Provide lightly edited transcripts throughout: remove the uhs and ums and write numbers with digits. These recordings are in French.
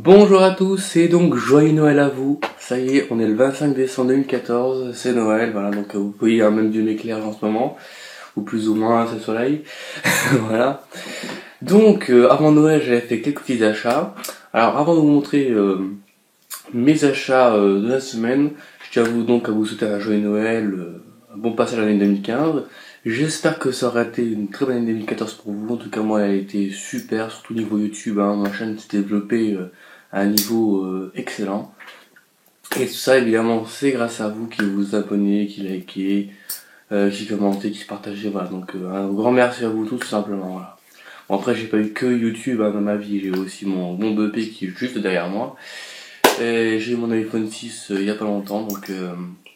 Bonjour à tous et donc joyeux Noël à vous. Ça y est, on est le 25 décembre 2014, c'est Noël, voilà, donc vous voyez même Dieu m'éclaire en ce moment, ou plus ou moins c'est le soleil, voilà. Donc avant Noël j'avais fait quelques petits achats. Alors avant de vous montrer mes achats de la semaine, je tiens à vous souhaiter un joyeux Noël, un bon passage à l'année 2015. J'espère que ça aura été une très bonne année 2014 pour vous. En tout cas, moi, elle a été super, surtout niveau YouTube. Hein. Ma chaîne s'est développée à un niveau excellent. Et tout ça, évidemment, c'est grâce à vous qui vous abonnez, qui likez, qui commentez, qui partagez. Voilà. Donc, un grand merci à vous tous, tout simplement. Voilà. Bon, après, j'ai pas eu que YouTube dans ma vie. J'ai aussi mon BP qui est juste derrière moi. Et j'ai eu mon iPhone 6 il y a pas longtemps, donc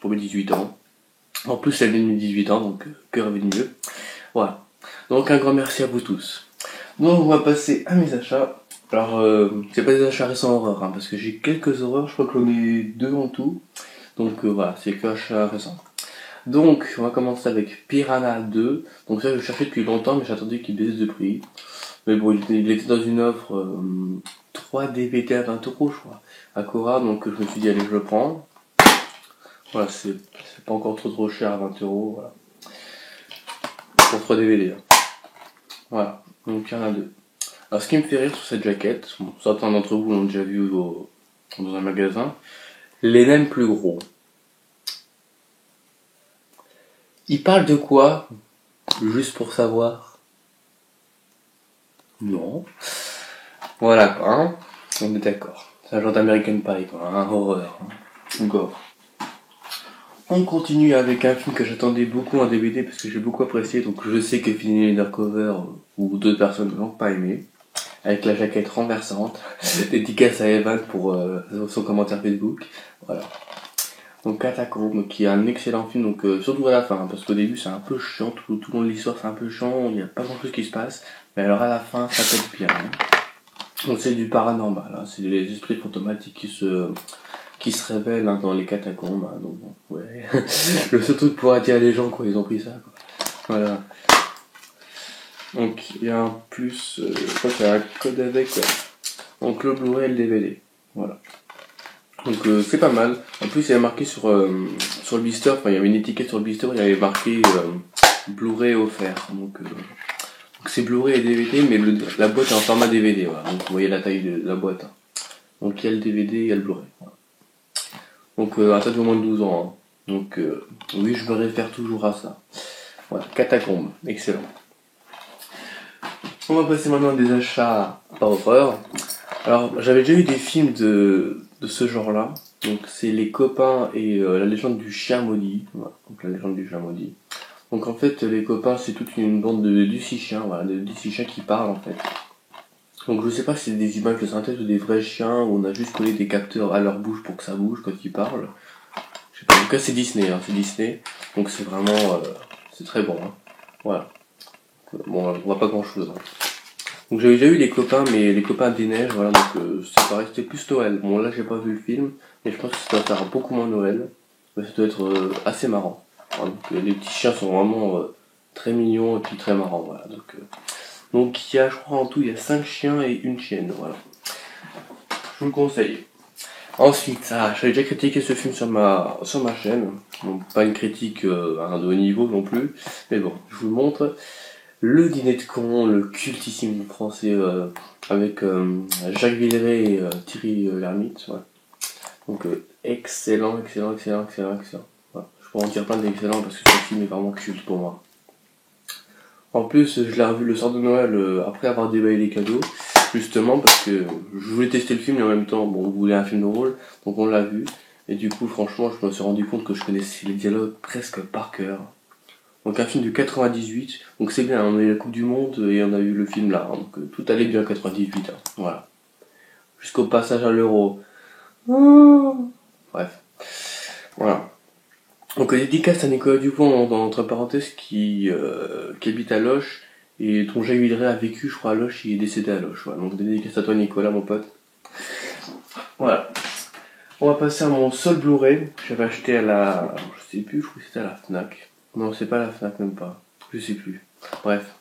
pour mes 18 ans. En plus, c'est l'année de mes 18 ans, donc que rêver de mieux. Voilà. Donc un grand merci à vous tous. Donc on va passer à mes achats. Alors c'est pas des achats récents horreurs, hein, parce que j'ai quelques horreurs, je crois que j'en ai deux en tout. Donc voilà, c'est que achats récents. Donc on va commencer avec Piranha 2. Donc ça je cherchais depuis longtemps, mais j'attendais qu'il baisse de prix. Mais bon, il était dans une offre 3 DVD à 20 euros, je crois, à Cora, donc je me suis dit allez je le prends. Voilà, c'est pas encore trop cher à 20 euros, voilà. Pour 3 DVD. Hein. Voilà, donc il y en a deux. Alors ce qui me fait rire sur cette jaquette, bon, certains d'entre vous l'ont déjà vu dans un magasin, les nems plus gros. Ils parlent de quoi? Juste pour savoir? Non. Voilà quoi, hein, on est d'accord. C'est un genre d'American Pie quoi, un horreur. Hein. Gore. On continue avec un film que j'attendais beaucoup en DVD parce que j'ai beaucoup apprécié, donc je sais que Fini Undercover ou d'autres personnes n'ont pas aimé. Avec la jaquette renversante, dédicace à Evan pour son commentaire Facebook. Voilà. Donc Catacombe, qui est un excellent film, donc surtout à la fin, hein, parce qu'au début c'est un peu chiant, tout le long de l'histoire c'est un peu chiant, il n'y a pas grand chose qui se passe, mais alors à la fin ça pète bien. Hein. Donc c'est du paranormal, hein, c'est des esprits fantomatiques qui se révèlent hein, dans les catacombes, hein, donc bon, ouais. Le seul truc pour attirer les gens quand ils ont pris ça, quoi. Voilà. Donc il y a un plus, je crois qu'il y a un code avec, ouais. Donc le Blu-ray et le DVD, voilà. Donc c'est pas mal. En plus il y a marqué sur le blister, enfin il y avait une étiquette sur le blister, il y avait marqué Blu-ray offert. Donc c'est Blu-ray et DVD, mais la boîte est en format DVD, voilà. Donc vous voyez la taille de la boîte. Hein. Donc il y a le DVD et il y a le Blu-ray. Voilà. Donc à partir de moins de 12 ans. Hein. Donc oui, je me réfère toujours à ça. Voilà, Catacombe, excellent. On va passer maintenant à des achats par horreur. Alors, j'avais déjà eu des films de ce genre-là. Donc, c'est Les Copains et La Légende du Chien Maudit. Voilà, donc La Légende du Chien Maudit. Donc, en fait, Les Copains, c'est toute une bande de 10 chiens, voilà, de 10 chiens qui parlent, en fait. Donc, je sais pas si c'est des images de synthèse ou des vrais chiens, où on a juste collé des capteurs à leur bouche pour que ça bouge quand ils parlent. Je sais pas, en tout cas, c'est Disney, hein, c'est Disney. Donc, c'est vraiment, c'est très bon, hein. Voilà. Bon, on voit pas grand-chose, hein. Donc j'avais déjà eu les copains, mais les copains des neiges, voilà, donc ça paraît c'était plus Noël. Bon là j'ai pas vu le film, mais je pense que ça doit faire beaucoup moins Noël. Mais ça doit être assez marrant. Voilà, donc les petits chiens sont vraiment très mignons et puis très marrants, voilà. Donc il y a, je crois en tout, il y a 5 chiens et une chienne, voilà. Je vous le conseille. Ensuite, j'avais déjà critiqué ce film sur ma chaîne. Donc pas une critique de haut niveau non plus, mais bon, je vous le montre. Le Dîner de con, le cultissime français avec Jacques Villeray et Thierry Lhermitte. Ouais. Donc excellent. Voilà. Je pourrais en dire plein d'excellents parce que ce film est vraiment culte pour moi. En plus, je l'ai revu le soir de Noël après avoir déballé les cadeaux, justement parce que je voulais tester le film et en même temps, bon, on voulait un film de rôle, donc on l'a vu. Et du coup, franchement, je me suis rendu compte que je connaissais les dialogues presque par cœur. Donc un film de 98, donc c'est bien, on a eu la Coupe du Monde et on a eu le film là, hein, donc tout allait bien en 98, hein, voilà. Jusqu'au passage à l'euro. Bref, voilà. Donc dédicace à Nicolas Dupont, entre parenthèses, qui habite à Loches, et dont Jacques Villeray a vécu, je crois, à Loches, il est décédé à Loches, voilà. Donc dédicace à toi Nicolas, mon pote. Voilà. On va passer à mon seul Blu-ray, que j'avais acheté à la... je sais plus, je crois que c'était à la Fnac. Non, c'est pas la Fnac, même pas. Je sais plus. Bref.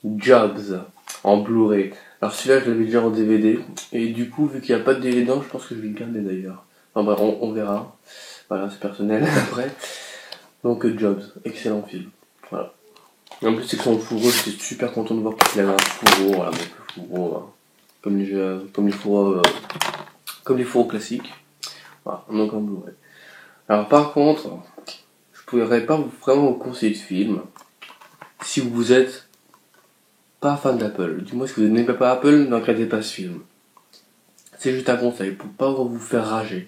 Jobs. en Blu-ray. Alors celui-là je l'avais déjà en DVD, et du coup vu qu'il n'y a pas de DVD dedans, je pense que je vais le garder d'ailleurs. Enfin bref, on verra. Voilà, c'est personnel après. Donc Jobs, excellent film. Voilà. En plus c'est que son fourreau, j'étais super content de voir qu'il avait un fourreau, voilà, donc le fourreau, comme les fourreaux classiques. Voilà, donc en Blu-ray. Alors par contre, je pourrais pas vraiment vous conseiller de film si vous êtes pas fan d'Apple. Du moins si vous n'aimez pas Apple, ne regardez pas ce film. C'est juste un conseil pour pas vous faire rager.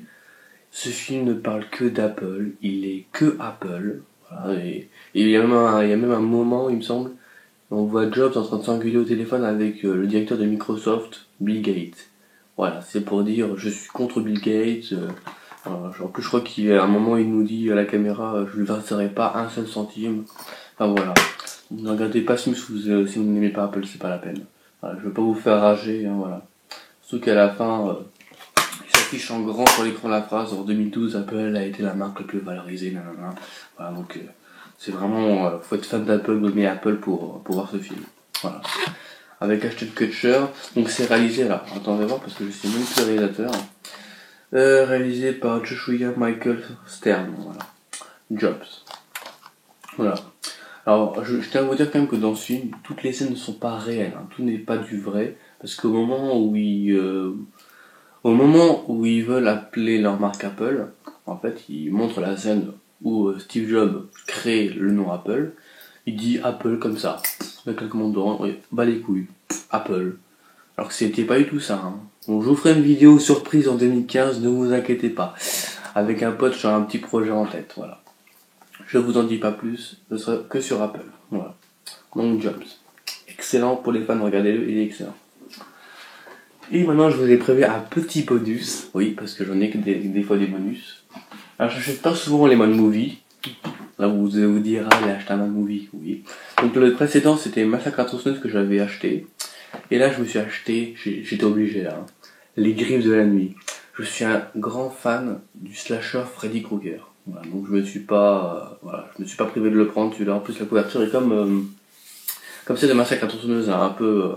Ce film ne parle que d'Apple, il est que Apple. Voilà, et il y a même un moment, il me semble, on voit Jobs en train de s'engueuler au téléphone avec le directeur de Microsoft, Bill Gates. Voilà, c'est pour dire je suis contre Bill Gates. Voilà, en plus je crois qu'il y a un moment il nous dit à la caméra je ne lui verserai pas un seul centime. Enfin voilà, ne regardez pas ce film si vous n'aimez pas Apple, c'est pas la peine. Voilà, je veux pas vous faire rager, hein, voilà. Surtout qu'à la fin, il s'affiche en grand sur l'écran la phrase en 2012 Apple a été la marque la plus valorisée, nanana. Voilà, donc c'est vraiment, faut être fan d'Apple, vous aimez Apple pour voir ce film. Voilà. Avec Ashton Kutcher, donc c'est réalisé, alors attendez voir parce que je sais même plus le réalisateur. Réalisé par Joshua Michael Stern, voilà. Jobs. Voilà. Alors, je tiens à vous dire quand même que dans ce film, toutes les scènes ne sont pas réelles, hein. Tout n'est pas du vrai, parce qu'au moment où ils veulent appeler leur marque Apple, en fait, ils montrent la scène où Steve Jobs crée le nom Apple. Il dit Apple comme ça, avec un commandant, oui, bah les couilles, Apple. Alors que c'était pas du tout ça, hein. Donc je vous ferai une vidéo surprise en 2015, ne vous inquiétez pas. Avec un pote, j'ai un petit projet en tête, voilà. Je vous en dis pas plus, ce sera que sur Apple, voilà. Donc Jobs. Excellent pour les fans, regardez-le, il est excellent. Et maintenant je vous ai prévu un petit bonus, oui, parce que j'en ai que des fois des bonus. Alors j'achète pas souvent les Mad Movie. Là vous vous direz, j'ai acheté un Mad Movie, oui. Donc le précédent c'était Massacre à tronçonneuse que j'avais acheté. Et là, je me suis acheté, j'étais obligé là, hein, Les Griffes de la Nuit. Je suis un grand fan du slasher Freddy Krueger. Voilà, donc je me suis pas privé de le prendre celui-là. En plus, la couverture est comme celle de Massacre à tronçonneuse, hein, un peu,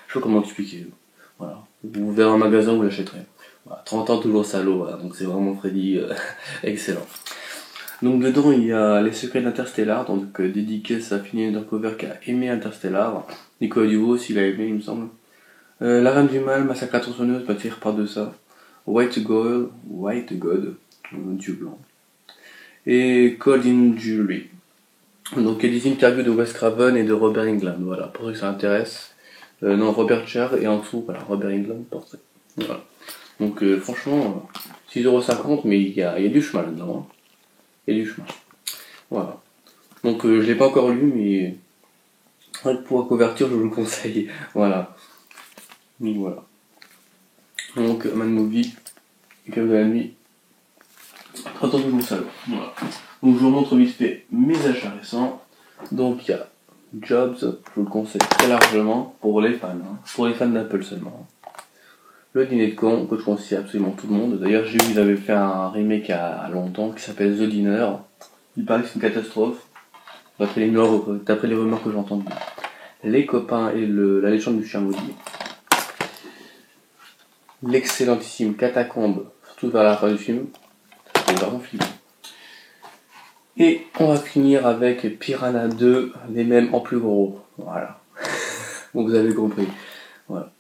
je sais pas comment expliquer. Voilà, vous verrez en magasin, vous l'achèterez. Voilà, 30 ans toujours salaud, voilà, donc c'est vraiment Freddy excellent. Donc dedans il y a Les Secrets d'Interstellar, donc dédicace à Finney Undercover qui a aimé Interstellar. Nicolas Duveau aussi l'a aimé il me semble. La Reine du Mal, Massacre à tronçonneuse, pas de faire part de ça. White God, Dieu blanc. Et Cold in Jury. Donc il y a des interviews de Wes Craven et de Robert Englund, voilà, pour ceux que ça intéresse. Non, Robert Cher et en dessous, voilà, Robert Englund, portrait. Voilà. Donc franchement, 6,50€, mais il y a du chemin là-dedans. Hein. Il y a du chemin. Voilà. Donc je l'ai pas encore lu, mais pour la couverture, je vous le conseille. Voilà. Donc voilà. Donc Mad Movie, Griffes de la Nuit, 30 ans de mon salon. Voilà. Donc je vous montre vite fait mes achats récents. Donc il y a Jobs, je vous le conseille très largement pour les fans, hein. Pour les fans d'Apple seulement. Le Dîner de con, que je conseille absolument tout le monde. D'ailleurs j'ai vu qu'ils avaient fait un remake à longtemps qui s'appelle The Dinner. Il paraît que c'est une catastrophe. D'après les rumeurs que j'ai entendues. Les copains et la légende du chien maudit. L'excellentissime Catacombe, surtout vers la fin du film. C'est vraiment film. Et on va finir avec Piranha 2, les mêmes en plus gros. Voilà. Donc vous avez compris. Voilà.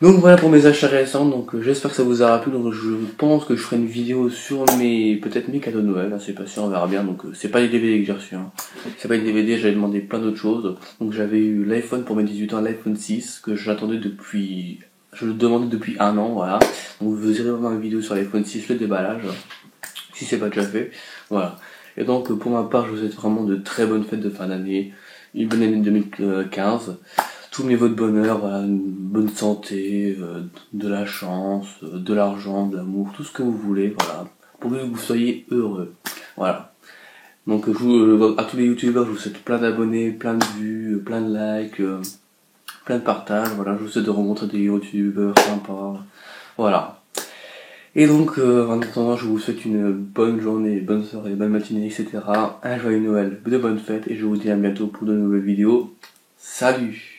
Donc voilà pour mes achats récents, donc j'espère que ça vous aura plu, donc je pense que je ferai une vidéo sur peut-être mes cadeaux de Noël, hein, c'est pas sûr, on verra bien, donc c'est pas les DVD que j'ai reçus, hein. C'est pas les DVD, j'avais demandé plein d'autres choses, donc j'avais eu l'iPhone pour mes 18 ans, l'iPhone 6, que je le demandais depuis un an, voilà, donc vous irez voir ma vidéo sur l'iPhone 6, le déballage, si c'est pas déjà fait, voilà. Et donc pour ma part, je vous souhaite vraiment de très bonnes fêtes de fin d'année, une bonne année 2015, tous mes vœux de bonheur, voilà, une bonne santé, de la chance, de l'argent, de l'amour, tout ce que vous voulez, voilà, pour que vous soyez heureux, voilà. Donc à tous les youtubeurs, je vous souhaite plein d'abonnés, plein de vues, plein de likes, plein de partages, voilà, je vous souhaite de rencontrer des youtubeurs sympas, voilà. Et donc en attendant, je vous souhaite une bonne journée, bonne soirée, bonne matinée, etc. Un joyeux Noël, de bonnes fêtes, et je vous dis à bientôt pour de nouvelles vidéos. Salut!